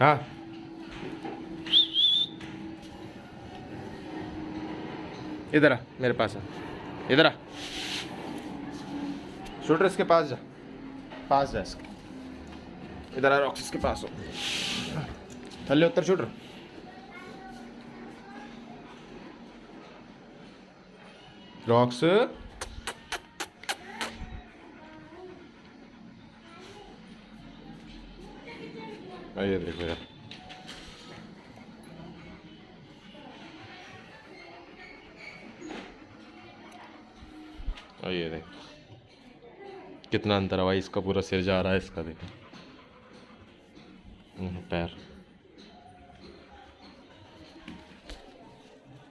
हाँ, इधर आ, मेरे पास आ, इधर आ। शूटर इसके पास जा, पास जा इसके, इधर आ, रॉक्स के पास हो। थल्ले उत्तर शूटर। रॉक्स, ये देखो यार, ये देख कितना अंतर है भाई, इसका पूरा सिर जा रहा है, इसका देखो पैर।